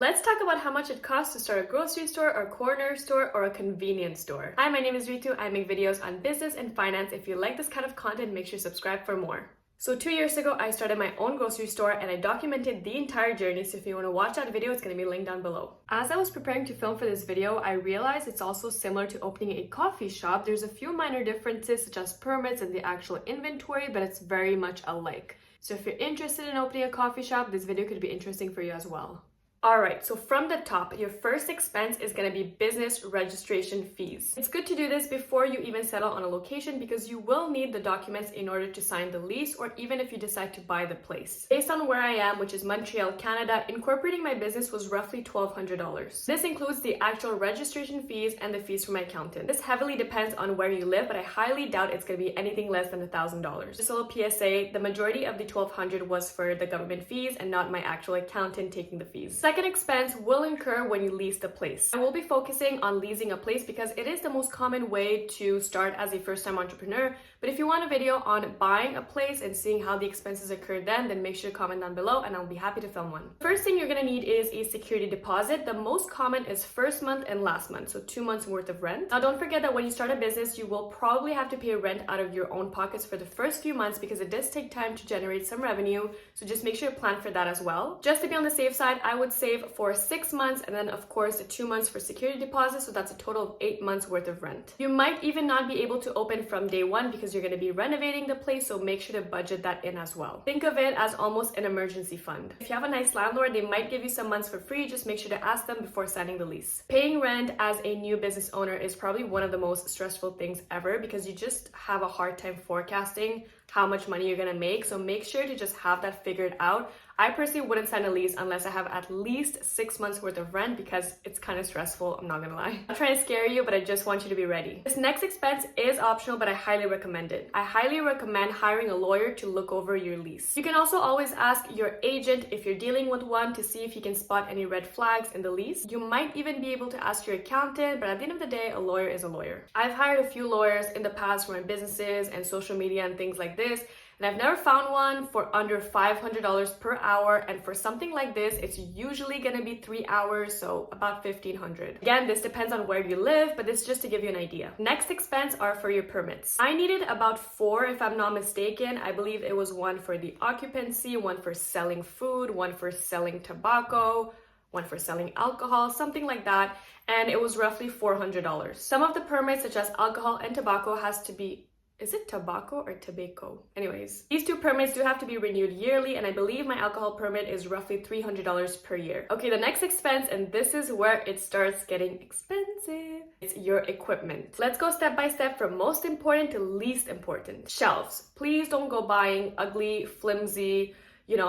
Let's talk about how much it costs to start a grocery store, or corner store, or a convenience store. Hi, my name is Reetu. I make videos on business and finance. If you like this kind of content, make sure to subscribe for more. So 2 years ago, I started my own grocery store and I documented the entire journey. So if you want to watch that video, it's going to be linked down below. As I was preparing to film for this video, I realized it's also similar to opening a coffee shop. There's a few minor differences such as permits and the actual inventory, but it's very much alike. So if you're interested in opening a coffee shop, this video could be interesting for you as well. Alright, so from the top, your first expense is going to be business registration fees. It's good to do this before you even settle on a location because you will need the documents in order to sign the lease, or even if you decide to buy the place. Based on where I am, which is Montreal, Canada, incorporating my business was roughly $1,200. This includes the actual registration fees and the fees for my accountant. This heavily depends on where you live, but I highly doubt it's going to be anything less than $1,000. Just a little PSA, the majority of the $1,200 was for the government fees and not my actual accountant taking the fees. Second expense will incur when you lease the place. I will be focusing on leasing a place because it is the most common way to start as a first-time entrepreneur. But if you want a video on buying a place and seeing how the expenses occur then make sure to comment down below and I'll be happy to film one. First thing you're gonna need is a security deposit. The most common is first month and last month, so 2 months worth of rent. Now don't forget that when you start a business, you will probably have to pay rent out of your own pockets for the first few months because it does take time to generate some revenue. So just make sure to plan for that as well. Just to be on the safe side, I would save for 6 months and then of course the 2 months for security deposit, so that's a total of 8 months worth of rent. You might even not be able to open from day one because you're going to be renovating the place, so make sure to budget that in as well. Think of it as almost an emergency fund. If you have a nice landlord, they might give you some months for free. Just make sure to ask them before signing the lease. Paying rent as a new business owner is probably one of the most stressful things ever because you just have a hard time forecasting how much money you're going to make, so make sure to just have that figured out. I personally wouldn't sign a lease unless I have at least 6 months worth of rent because it's kind of stressful, I'm not gonna lie. I'm not trying to scare you, but I just want you to be ready. This next expense is optional, but I highly recommend it. I highly recommend hiring a lawyer to look over your lease. You can also always ask your agent if you're dealing with one to see if he can spot any red flags in the lease. You might even be able to ask your accountant, but at the end of the day, a lawyer is a lawyer. I've hired a few lawyers in the past for my businesses and social media and things like this, and I've never found one for under $500 per hour. And for something like this, it's usually gonna be 3 hours, so about $1,500. Again, this depends on where you live, but this is just to give you an idea. Next expense are for your permits. I needed about 4, if I'm not mistaken. I believe it was one for the occupancy, one for selling food, one for selling tobacco, one for selling alcohol, something like that. And it was roughly $400. Some of the permits, such as alcohol and tobacco, has to be, is it tobacco or tobacco? Anyways, these 2 permits do have to be renewed yearly, and I believe my alcohol permit is roughly $300 per year. Okay, the next expense, and this is where it starts getting expensive, it's your equipment. Let's go step by step from most important to least important. Shelves. Please don't go buying ugly, flimsy,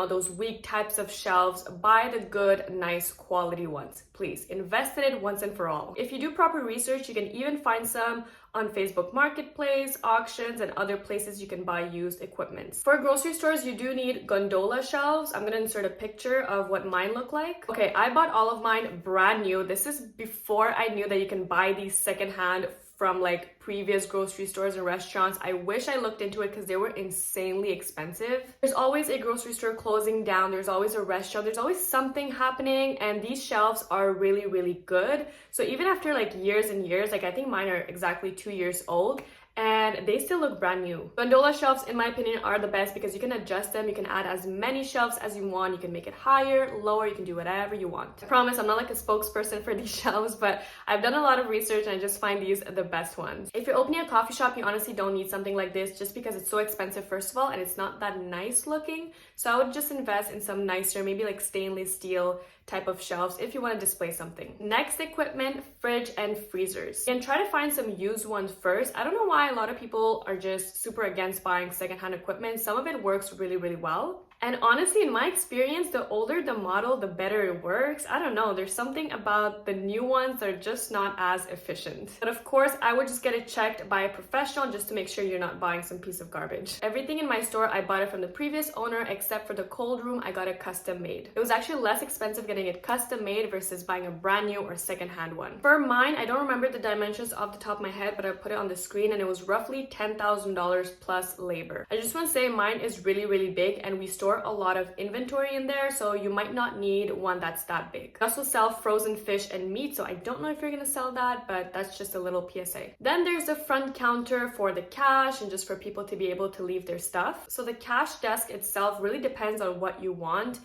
those weak types of shelves. Buy the good, nice quality ones. Please invest in it once and for all. If you do proper research, you can even find some on Facebook Marketplace, auctions, and other places you can buy used equipment. For grocery stores, you do need gondola shelves. I'm gonna insert a picture of what mine look like. Okay, I bought all of mine brand new. This is before I knew that you can buy these secondhand from like previous grocery stores and restaurants. I wish I looked into it because they were insanely expensive. There's always a grocery store closing down. There's always a restaurant. There's always something happening, and these shelves are really, really good. So even after like years and years, like I think mine are exactly 2 years old, and they still look brand new. Gondola shelves, in my opinion, are the best because you can adjust them. You can add as many shelves as you want. You can make it higher, lower, you can do whatever you want. I promise I'm not like a spokesperson for these shelves, but I've done a lot of research and I just find these the best ones. If you're opening a coffee shop, you honestly don't need something like this just because it's so expensive, first of all, and it's not that nice looking. So I would just invest in some nicer, maybe like stainless steel type of shelves if you want to display something. Next equipment, fridge and freezers. And try to find some used ones first. I don't know why a lot of people are just super against buying secondhand equipment. Some of it works really, really well. And honestly, in my experience, the older the model, the better it works. I don't know, there's something about the new ones that are just not as efficient. But of course, I would just get it checked by a professional just to make sure you're not buying some piece of garbage. Everything in my store, I bought it from the previous owner, except for the cold room, I got it custom made. It was actually less expensive getting it custom made versus buying a brand new or secondhand one. For mine, I don't remember the dimensions off the top of my head, but I put it on the screen and it was roughly $10,000 plus labor. I just want to say mine is really, really big, and we store store a lot of inventory in there, so you might not need one that's that big. I also sell frozen fish and meat, so I don't know if you're gonna sell that, but that's just a little PSA. Then there's the front counter for the cash and just for people to be able to leave their stuff. So the cash desk itself really depends on what you want.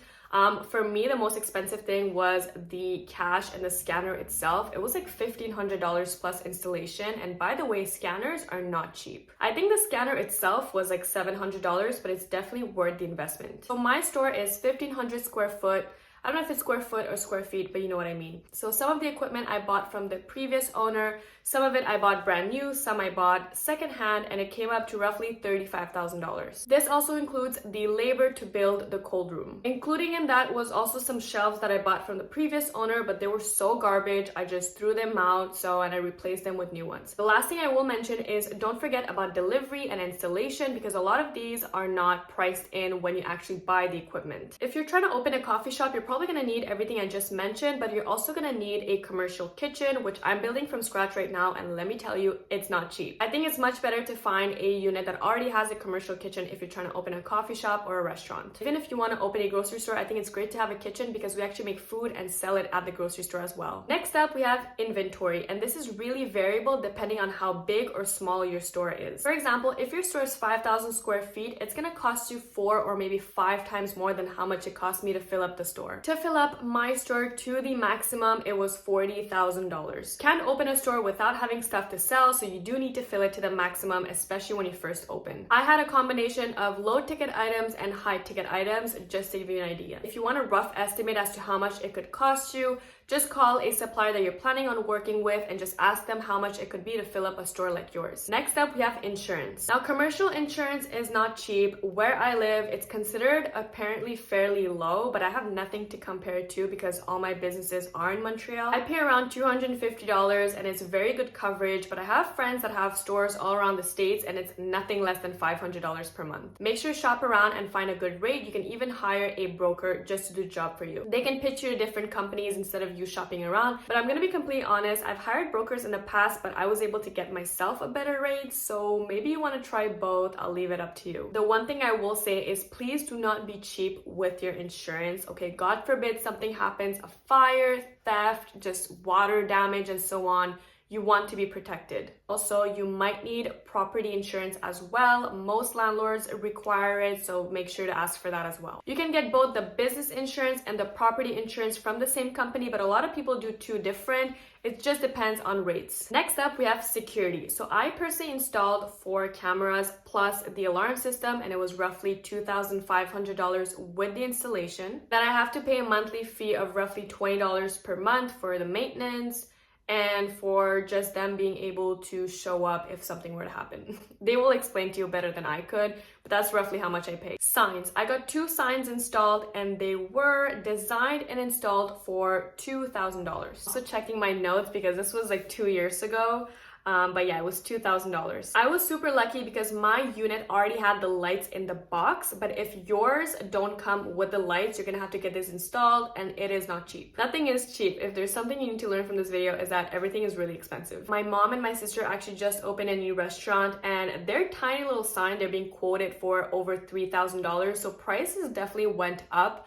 For me, the most expensive thing was the cash and the scanner itself. It was like $1,500 plus installation. And by the way, scanners are not cheap. I think the scanner itself was like $700, but it's definitely worth the investment. So my store is 1,500 square foot. I don't know if it's square foot or square feet, but you know what I mean. So some of the equipment I bought from the previous owner, some of it I bought brand new, some I bought secondhand, and it came up to roughly $35,000. This also includes the labor to build the cold room. Including in that was also some shelves that I bought from the previous owner, but they were so garbage, I just threw them out, and I replaced them with new ones. The last thing I will mention is don't forget about delivery and installation, because a lot of these are not priced in when you actually buy the equipment. If you're trying to open a coffee shop, you're probably gonna need everything I just mentioned, but you're also gonna need a commercial kitchen, which I'm building from scratch right now, and let me tell you, it's not cheap. I think it's much better to find a unit that already has a commercial kitchen if you're trying to open a coffee shop or a restaurant. Even if you want to open a grocery store, I think it's great to have a kitchen because we actually make food and sell it at the grocery store as well. Next up, we have inventory, and this is really variable depending on how big or small your store is. For example, if your store is 5,000 square feet, it's gonna cost you 4 or maybe 5 times more than how much it cost me to fill up the store. To fill up my store to the maximum, it was $40,000. Can't open a store without having stuff to sell, so you do need to fill it to the maximum, especially when you first open. I had a combination of low ticket items and high ticket items, just to give you an idea. If you want a rough estimate as to how much it could cost you, just call a supplier that you're planning on working with and just ask them how much it could be to fill up a store like yours. Next up, we have insurance. Now, commercial insurance is not cheap. Where I live, it's considered apparently fairly low, but I have nothing to compare it to because all my businesses are in Montreal. I pay around $250 and it's very good coverage, but I have friends that have stores all around the States and it's nothing less than $500 per month. Make sure to shop around and find a good rate. You can even hire a broker just to do the job for you. They can pitch you to different companies instead of you shopping around, but I'm gonna be completely honest, I've hired brokers in the past, but I was able to get myself a better rate, so maybe you want to try both. I'll leave it up to you. The one thing I will say is please do not be cheap with your insurance, okay? God forbid something happens, a fire, theft, just water damage and so on. You want to be protected. Also, you might need property insurance as well. Most landlords require it, so make sure to ask for that as well. You can get both the business insurance and the property insurance from the same company, but a lot of people do two different. It just depends on rates. Next up, we have security. So I personally installed 4 cameras plus the alarm system, and it was roughly $2,500 with the installation. Then I have to pay a monthly fee of roughly $20 per month for the maintenance, and for just them being able to show up if something were to happen. They will explain to you better than I could, but that's roughly how much I paid. Signs. I got 2 signs installed and they were designed and installed for $2,000. Also checking my notes because this was like 2 years ago. But yeah, it was $2,000. I was super lucky because my unit already had the lights in the box, but if yours don't come with the lights, you're gonna have to get this installed and it is not cheap. Nothing is cheap. If there's something you need to learn from this video is that everything is really expensive. My mom and my sister actually just opened a new restaurant and their tiny little sign, they're being quoted for over $3,000. So prices definitely went up.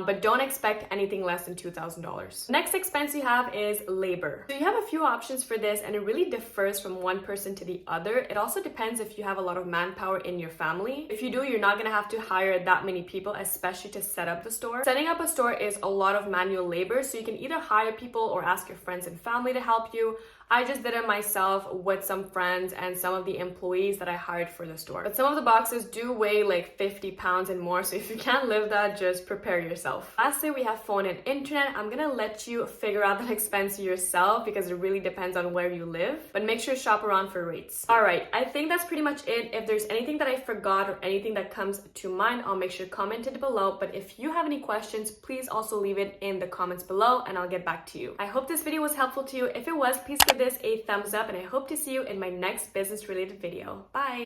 But don't expect anything less than $2,000. Next expense you have is labor. So you have a few options for this and it really differs from one person to the other. It also depends if you have a lot of manpower in your family. If you do, you're not gonna have to hire that many people, especially to set up the store. Setting up a store is a lot of manual labor, so you can either hire people or ask your friends and family to help you. I just did it myself with some friends and some of the employees that I hired for the store. But some of the boxes do weigh like 50 pounds and more, so if you can't lift that, just prepare yourself. Lastly, we have phone and internet. I'm gonna let you figure out that expense yourself because it really depends on where you live, but make sure to shop around for rates. All right, I think that's pretty much it. If there's anything that I forgot or anything that comes to mind, I'll make sure to comment it below. But if you have any questions, please also leave it in the comments below and I'll get back to you. I hope this video was helpful to you. If it was, please give this a thumbs up and I hope to see you in my next business related video. Bye.